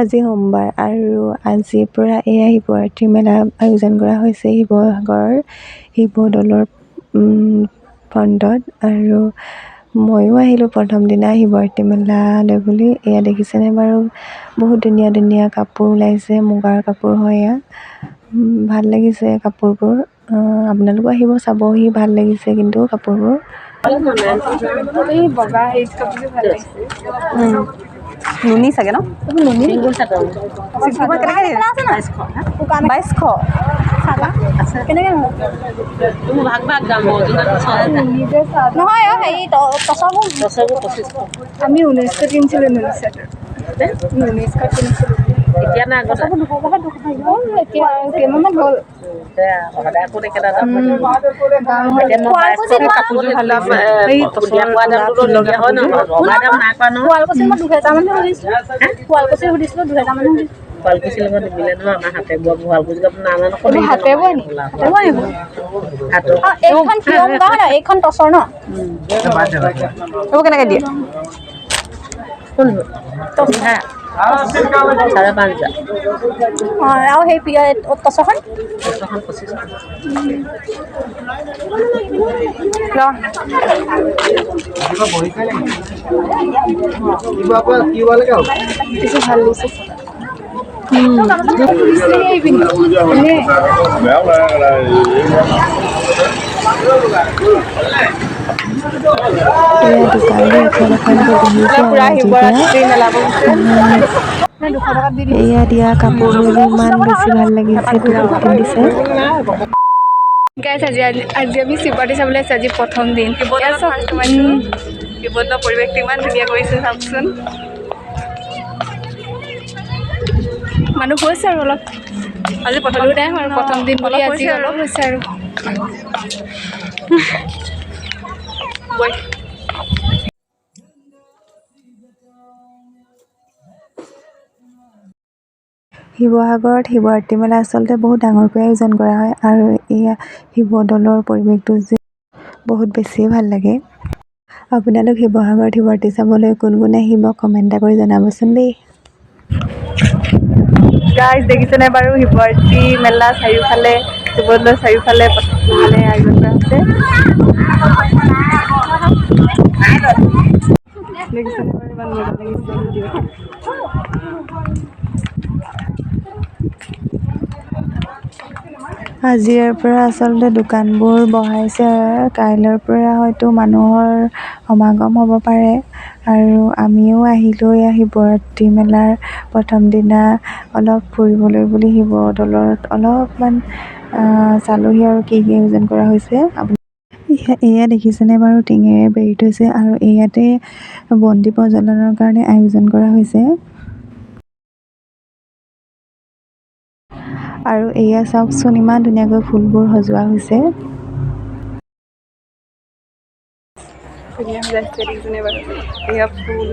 আজি সোমবাৰ আৰু আজিৰ পৰা এয়া শিৱৰাত্ৰি মেলা আয়োজন কৰা হৈছে শিৱসাগৰৰ শিৱদৌলৰ ফ্ৰণ্টত। আৰু ময়ো আহিলোঁ প্ৰথম দিনা শিৱৰাত্ৰি মেলালৈ বুলি। এয়া দেখিছেনে বাৰু, বহুত ধুনীয়া ধুনীয়া কাপোৰ ওলাইছে, মুগাৰ কাপোৰ হয় এয়া। ভাল লাগিছে কাপোৰবোৰ, আপোনালোকো আহিব চাবহি, ভাল লাগিছে কিন্তু কাপোৰবোৰ। নুনি চাগে ন? নুনি 2200 কেনেকৈ নহয় হেৰি টচৰবোৰ 2500। আমি 1900 কিনিছিলোঁ নুনি চাদৰ। 1900 কিনিছিলোঁ। এতিয়া না আগতে 200 এতিয়া কেইমাহমান হ'ল। সদায় ক'ত একেটা দাম হয়। কাপোৰযোৰ ভাল লাগিছে। এই টচৰ লগা হয় নহয়, ৰঙা দাম নাই কোৱা নহয়। শুৱালকুছিত মই 2000 মানহে সুধিছিলোঁ। শুৱালকুছিত সুধিছিলোঁ 2000 মানহে সুধিছিলোঁ। শুৱালকুছিৰ লগত নিমিলে নহয়, আমাৰ হাতে বোৱা শুৱালকুছিৰ কাপোৰ নানো নহয়। হাতে বোৱা নি? এইখন কিয় মুগা হয় ন? এইখন টচৰ ন? এইবোৰ কেনেকৈ দিয়ে? টচৰ 5,500। আৰু সেই টচৰখন? টচৰখন 2500। কিছু ভাল দিছে। এয়া দোকানবোৰ এখন এখনকৈ বহিছে আৰু আজিৰ পৰা এয়া দিয়া কাপোৰবোৰ যে ইমান বেছি ভাল লাগিছে, বহুত পিন্ধিছে। আজি আমি শিৱৰাত্ৰি চাবলৈ আহিছোঁ। আজি প্ৰথম দিন শিৱদৌলৰ পৰিৱেশটো ইমান ধুনীয়া কৰিছে চাওকচোন। মানুহ হৈছে আৰু অলপ, আজি প্ৰথম দিন বুলি আজি অলপ হৈছে আৰু। শিৱসাগৰত শিৱৰাত্ৰি মেলা আচলতে বহুত ডাঙৰকৈ আয়োজন কৰা হয় আৰু এয়া শিৱদৌলৰ পৰিৱেশটো যে বহুত বেছিয়ে ভাল লাগে। আপোনালোক শিৱসাগৰত শিৱৰাত্ৰি চাবলৈ কোন কোন আহিব কমেণ্ট এটা কৰি জনাবচোন দেই। গাইজ দেখিছেনে বাৰু, শিৱৰাত্ৰি মেলা চাৰিওফালে, শিৱদৌলৰ চাৰিওফালে মানে আয়োজন কৰা হৈছে। দেখিছেনে বাৰু, ইমান মজা লাগিছে ভিডিঅ'টো। আজিৰ পৰা আচলতে দোকানবোৰ বহাইছে, কাইলৈৰ পৰা হয়তো মানুহৰ সমাগম হ'ব পাৰে। আৰু আমিও আহিলোঁ এয়া শিৱৰাত্ৰি মেলাৰ প্ৰথম দিনা অলপ ফুৰিবলৈ বুলি শিৱদৌলত অলপমান চালোহি আৰু কি কি আয়োজন কৰা হৈছে। এয়া দেখিছেনে বাৰু, টিঙেৰে বেৰি থৈছে আৰু ইয়াতে বন্তি প্ৰজ্বলনৰ কাৰণে আয়োজন কৰা হৈছে। আৰু এয়া চাওকচোন, ইমান ধুনীয়াকৈ ফুলবোৰ সজোৱা হৈছে। ধুনীয়া সজাইছে দেখিছেনে বাৰু, এয়া ফুল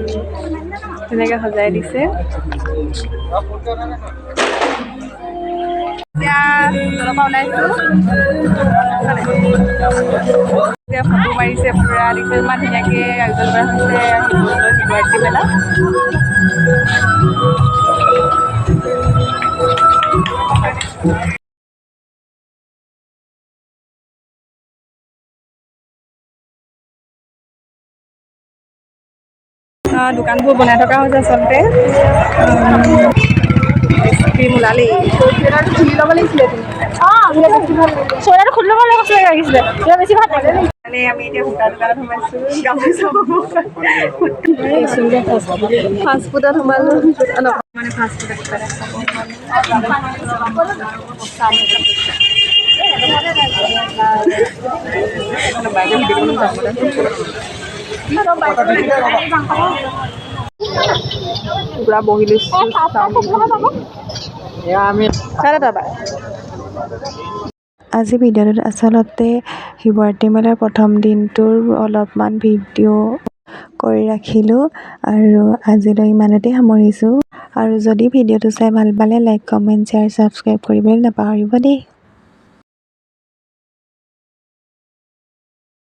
ধুনীয়াকৈ সজাই দিছে। এতিয়া তলৰ পৰা ওলাইছোঁ, এতিয়া ফটো মাৰিছে পুৰা, দেখিছে ইমান ধুনীয়াকৈ আয়োজন কৰা হৈছে শিৱদৌলৰ শিৱৰাত্ৰি মেলা। দোকানবোৰ বনাই থকা হৈছে আচলতে। আইচক্ৰীম ওলালেই, চুৱেটাৰটো খুলি ল'ব লাগিছিলে। চুৱেটাৰটো খুলি ল'ব লাগিছিলে, বেছি ভাল লাগে। মানে আমি এতিয়া সূতা দোকানত সোমাইছোঁ, গামোচা ফাষ্টফুডত সোমালোঁ, মানে ফাষ্টফুডত পুৰা বহি লৈছোঁ। আজি ভিডিঅ'টোত আচলতে শিৱৰাত্ৰি মেলাৰ প্ৰথম দিনটোৰ অলপমান ভিডিঅ' কৰি ৰাখিলোঁ আৰু আজিলৈ ইমানতে সামৰিছোঁ। আৰু যদি ভিডিঅ'টো চাই ভাল পালে লাইক, কমেণ্ট, শ্বেয়াৰ, ছাবস্ক্ৰাইব কৰিবলৈ নাপাহৰিব দেই।